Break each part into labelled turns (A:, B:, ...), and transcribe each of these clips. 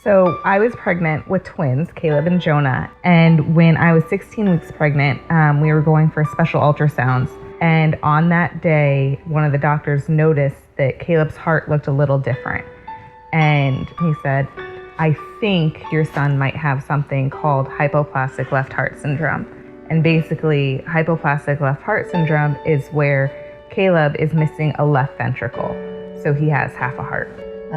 A: So I was pregnant with twins, Caleb and Jonah. And when I was 16 weeks pregnant, we were going for special ultrasounds. And on that day, one of the doctors noticed that Caleb's heart looked a little different. And he said, I think your son might have something called hypoplastic left heart syndrome. And basically, hypoplastic left heart syndrome is where Caleb is missing a left ventricle. So he has half a heart.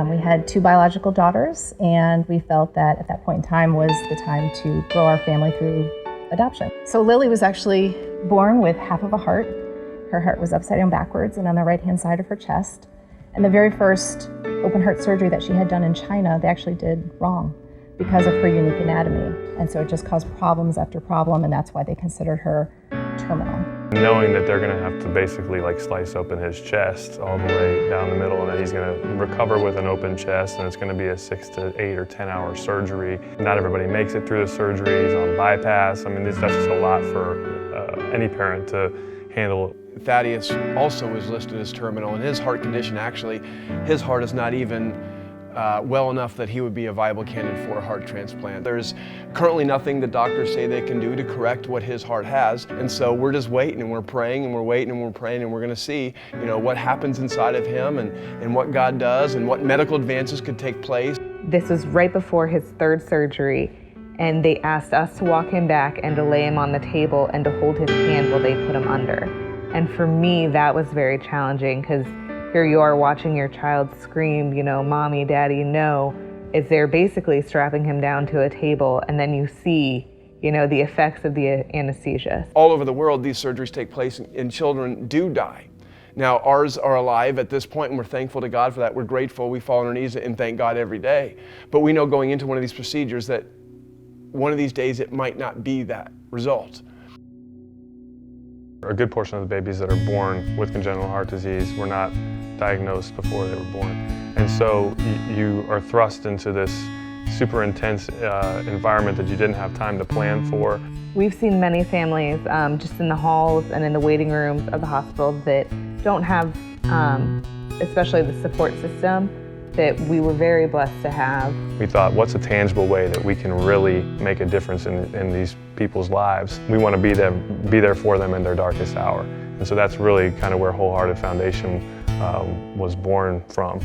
B: We had 2 biological daughters, and we felt that at that point in time was the time to grow our family through adoption. So Lily was actually born with half of a heart. Her heart was upside down backwards and on the right-hand side of her chest. And the very first open heart surgery that she had done in China, they actually did wrong because of her unique anatomy. And so it just caused problems after problem, and that's why they considered her terminal.
C: Knowing that they're going to have to basically slice open his chest all the way down the middle, and that he's going to recover with an open chest, and it's going to be a 6 to 8 or 10 hour surgery. Not everybody makes it through the surgery. He's on bypass. I mean, that's just a lot for any parent to handle.
D: Thaddeus also was listed as terminal, and his heart condition, actually, his heart is not even well enough that he would be a viable candidate for a heart transplant. There's currently nothing the doctors say they can do to correct what his heart has, and so we're just waiting, and we're praying, and we're waiting, and we're praying, and we're going to see, what happens inside of him, and what God does, and what medical advances could take place.
A: This was right before his 3rd surgery, and they asked us to walk him back and to lay him on the table and to hold his hand while they put him under. And for me, that was very challenging, because here you are watching your child scream, mommy, daddy, no, as they're basically strapping him down to a table, and then you see, the effects of the anesthesia.
D: All over the world, these surgeries take place and children do die. Now, ours are alive at this point, and we're thankful to God for that. We're grateful. We fall on our knees and thank God every day. But we know going into one of these procedures that one of these days it might not be that result.
C: A good portion of the babies that are born with congenital heart disease were not diagnosed before they were born. And so you are thrust into this super intense environment that you didn't have time to plan for.
A: We've seen many families just in the halls and in the waiting rooms of the hospital that don't have, especially the support system, that we were very blessed to have.
C: We thought, what's a tangible way that we can really make a difference in these people's lives? We want to be there for them in their darkest hour. And so that's really kind of where Wholehearted Foundation was born from.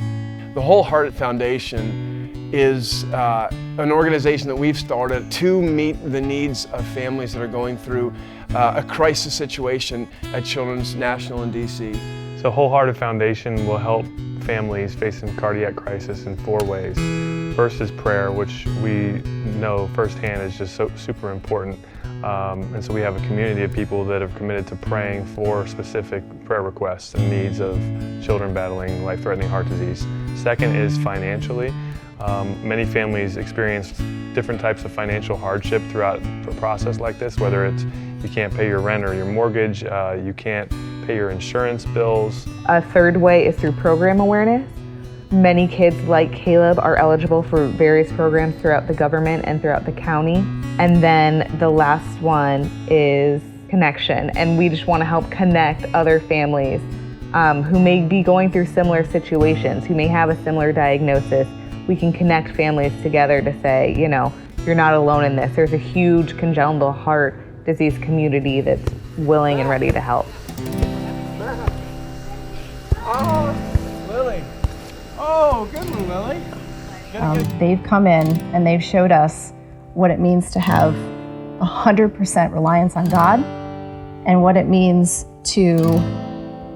D: The Wholehearted Foundation is an organization that we've started to meet the needs of families that are going through a crisis situation at Children's National in DC.
C: So Wholehearted Foundation will help families facing cardiac crisis in 4 ways. First is prayer, which we know firsthand is just so super important. And so we have a community of people that have committed to praying for specific prayer requests and needs of children battling life-threatening heart disease. Second is financially. Many families experience different types of financial hardship throughout a process like this, whether it's you can't pay your rent or your mortgage, you can't pay your insurance bills.
A: A third way is through program awareness. Many kids like Caleb are eligible for various programs throughout the government and throughout the county. And then the last one is connection. And we just want to help connect other families who may be going through similar situations, who may have a similar diagnosis. We can connect families together to say, you're not alone in this. There's a huge congenital heart disease community that's willing and ready to help.
D: Oh, Lily. Oh, good one, Lily.
B: They've come in and they've showed us what it means to have 100% reliance on God and what it means to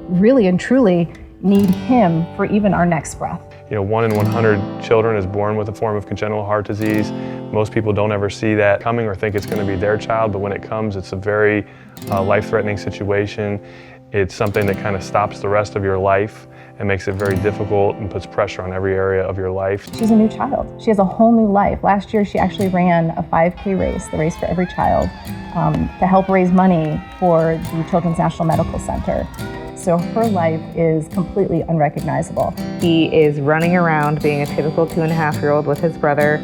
B: really and truly need Him for even our next breath.
C: 1 in 100 children is born with a form of congenital heart disease. Most people don't ever see that coming or think it's going to be their child, but when it comes, it's a very life-threatening situation. It's something that kind of stops the rest of your life and makes it very difficult and puts pressure on every area of your life.
B: She's a new child. She has a whole new life. Last year, she actually ran a 5K race, the Race for Every Child, to help raise money for the Children's National Medical Center. So her life is completely unrecognizable.
A: He is running around being a typical 2.5-year-old with his brother.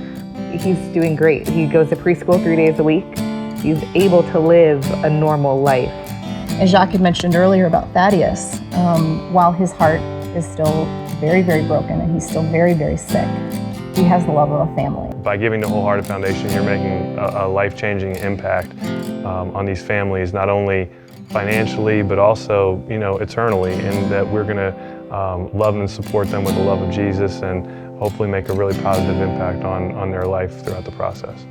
A: He's doing great. He goes to preschool 3 days a week. He's able to live a normal life.
B: As Jacques had mentioned earlier about Thaddeus, while his heart is still very, very broken and he's still very, very sick, He has the love of a family.
C: By giving to Wholehearted Foundation, you're making a life-changing impact on these families, not only financially, but also, eternally, and that we're going to love and support them with the love of Jesus and hopefully make a really positive impact on their life throughout the process.